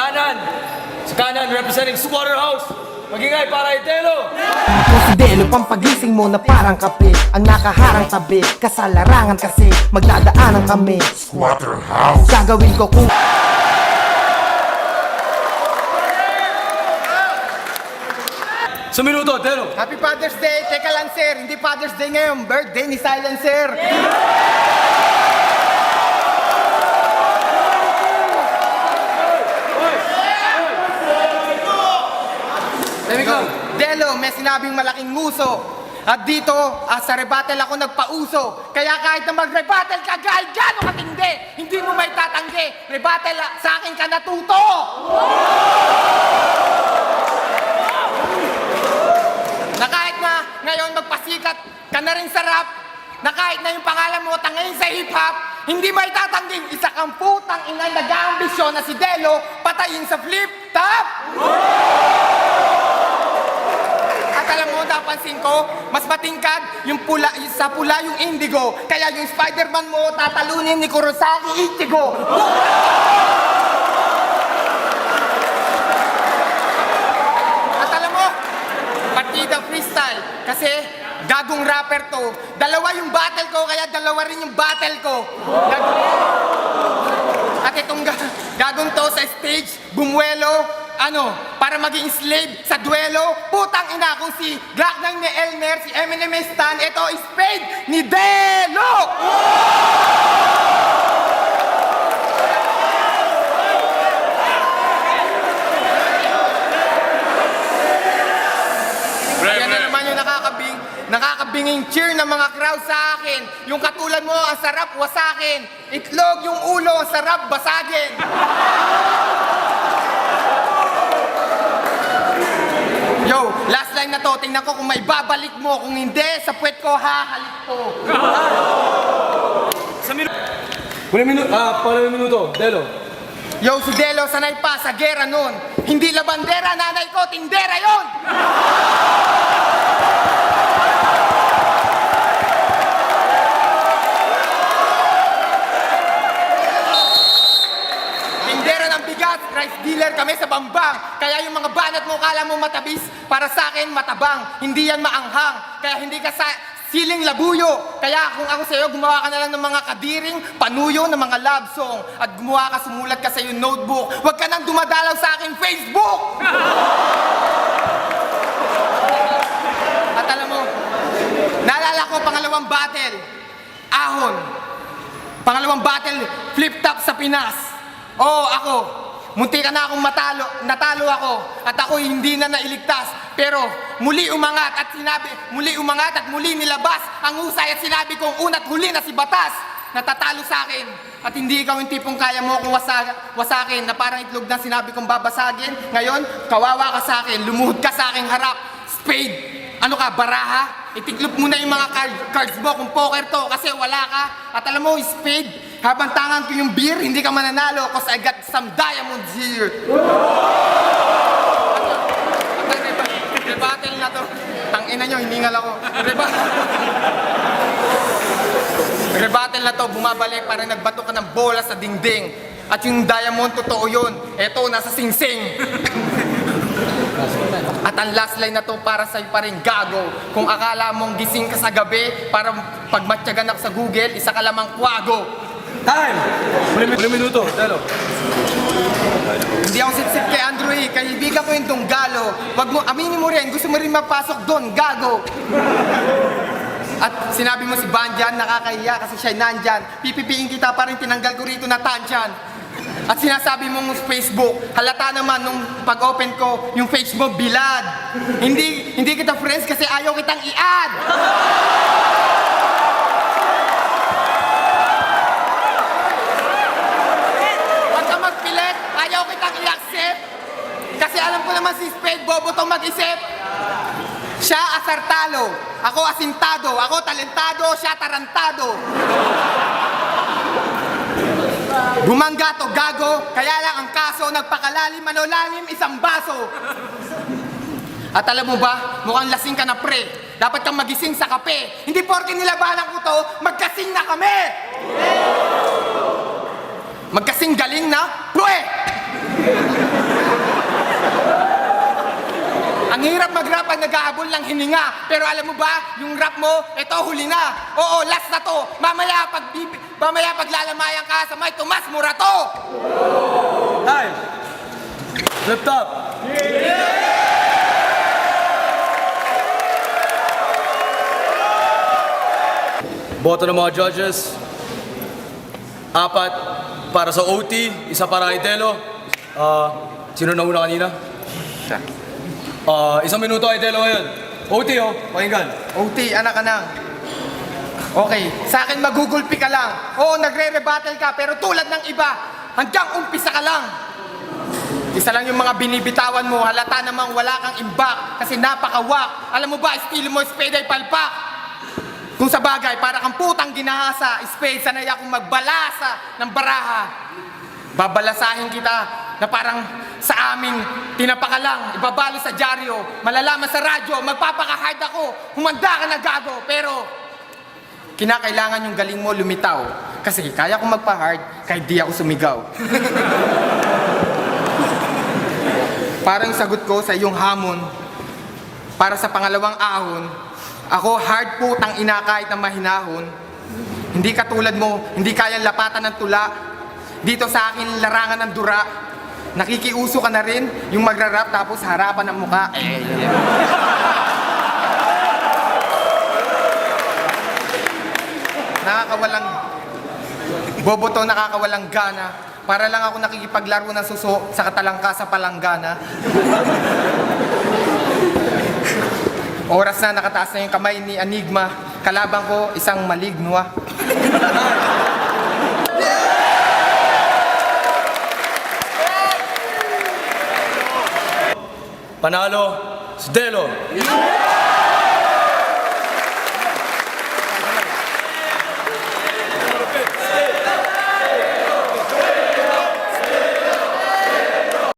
Sa kanan, representing Slaughterhouse. Magingay para Itelo. Si Delo, pampagising mo na parang kape. Ang nakaharang tabi, kasalarangan kasi magdadaanan kami. Slaughterhouse. Gagawin ko kung Sa minuto, Telo. Happy Father's Day! Teka lang, sir. Hindi Father's Day ngayon. Birthday ni Silencer. Let me go. Delo, may sinabing malaking nguso. At dito, sa rebuttal ako nagpauso. Kaya kahit na mag-rebuttal ka, kahit gano'ng katindi, hindi mo may tatanggi. Rebuttal, sa akin ka natuto! Na kahit na ngayon magpasikat ka na rin sa rap, na kahit na yung pangalan mo tangayin sa hip-hop, hindi may tatangging isa kang putang inang nag-aambisyon na si Delo patayin sa flip-top! At alam mo, napansin ko, mas matingkad yung pula, sa pula yung indigo, kaya yung Spider-Man mo tatalunin ni Kurosaki Ichigo. At alam mo, partida freestyle, kasi gagong rapper to. Dalawa yung battle ko, kaya dalawa rin yung battle ko. At itong gagong to sa stage, bumuelo, para maging slave sa duelo. Putang ina kung si Glock 9 ni Elmer, si Eminem Stan, ito is Spade ni Delo! Yan na naman yung nakakabinging cheer ng mga crowd sa akin. Yung katulad mo, ang sarap wasakin. Itlog yung ulo, ang sarap basagin. Yo, last line na to, tingnan ko kung may babalik mo. Kung hindi, sa puwet ko, hahalik to. Sa minuto. Pangalawang minuto, Telo. Yo, si Delo, sanay pa sa gera nun. Hindi labandera, nanay ko, tindera yon. Rice dealer kami sa Bambang. Kaya yung mga banat mo, kala mo matabis. Para sa akin, matabang. Hindi yan maanghang. Kaya hindi ka sa siling labuyo. Kaya kung ako sa'yo, gumawa ka na lang ng mga kadiring panuyo ng mga love song. At gumawa ka, sumulat ka sa iyong notebook. Huwag ka nang dumadalaw sa aking Facebook! At alam mo, naalala ko pangalawang battle, ahon. Pangalawang battle, flip-top sa Pinas. Oo, ako. Munti ka na akong natalo ako at ako hindi na nailigtas. Pero muli umangat at muli nilabas ang husay at sinabi kong una't huli na si Batas. Natatalo sa akin at hindi ikaw yung tipong kaya mo akong wasakin na parang itlog na sinabi kong babasagin. Ngayon, kawawa ka sa akin, lumuhod ka sa aking harap. Spade, ano ka, baraha? Itiklop mo na yung mga cards mo kung poker to kasi wala ka. At alam mo, Spade, habang tangan ko yung beer, hindi ka mananalo cause I got some diamonds here. Rebuttal na to. Tangina nyo, hiningal ako. Rebuttal na to, bumabalik parang nagbato ka ng bola sa dingding. At yung diamond, totoo yun. Eto, nasa singsing. At ang last line na to para sa'yo pa rin, gago. Kung akala mong gising ka sa gabi para pagmatyagan ako sa Google, isa ka lamang kwago. Time! Huling minuto, Telo. Hindi ako sip-sip kay Andrew eh. Kaibigan ko yung tunggalo. Wag mo, aminin mo rin, gusto mo rin mapasok doon, gago. At sinabi mo si Banjan, nakakahiya kasi siya'y nandyan. Pipipiin kita pa rin, tinanggal ko rito na tansyan. At sinasabi mong Facebook, halata naman nung pag-open ko, yung Facebook bilad. Hindi kita friends kasi ayaw kitang i-add. Huwag ka magpilit, ayaw kitang i-accept. Kasi alam ko naman si Spade, bobo tong mag-isip. Siya asartalo, ako asintado, ako talentado, siya tarantado. Gumangga to gago, kaya lang ang kaso, nagpakalalim, manolalim, isang baso. At alam mo ba, mukhang lasing ka na pre. Dapat kang magising sa kape. Hindi porke nilabanan ko to, magkasing na kami! Magkasing galing na, pre! Ang hirap mag-rap pag nag-aabol ng hininga. Pero alam mo ba, yung rap mo, eto huli na. Oo, last na to. Mamaya paglalamayan ka sa may Tomas Morato. Time! Flip top! Boto ng mga judges. 4 para sa OT, 1 para kay Telo. Sino na una kanina? Siya. 1 minuto kay Telo ngayon. OT oh, pakinggan. OT, anak ka na. Okay, sa akin magugulpi ka lang. Oo, nagre-rebuttal ka, pero tulad ng iba, hanggang umpisa ka lang. Isa lang yung mga binibitawan mo, halata namang wala kang imbak kasi napakawak. Alam mo ba, estilo mo, spade ay palpak. Kung sa bagay, para kang putang ginahasa, spade, sanay akong magbalasa ng baraha. Babalasahin kita na parang sa aming tinapaka lang, ibabalo sa dyaryo, malalaman sa radyo, magpapaka-hard ako, humanda ka na gago, pero kinakailangan yung galing mo lumitaw. Kasi kaya kong magpa-hard kahit di ako sumigaw. Parang sagot ko sa iyong hamon, para sa pangalawang ahon, ako hard putang ina kahit na mahinahon. Hindi katulad mo, hindi kayang lapatan ng tula. Dito sa akin larangan ng dura. Nakikiuso ka na rin, yung magra-rap tapos harapan ng muka. Nakakawalang boboto, nakakawalang gana. Para lang ako nakikipaglaro ng suso sa katalangka sa palanggana. Oras na nakataas na yung kamay ni Enigma. Kalabang ko isang maligno. Panalo, si Telo.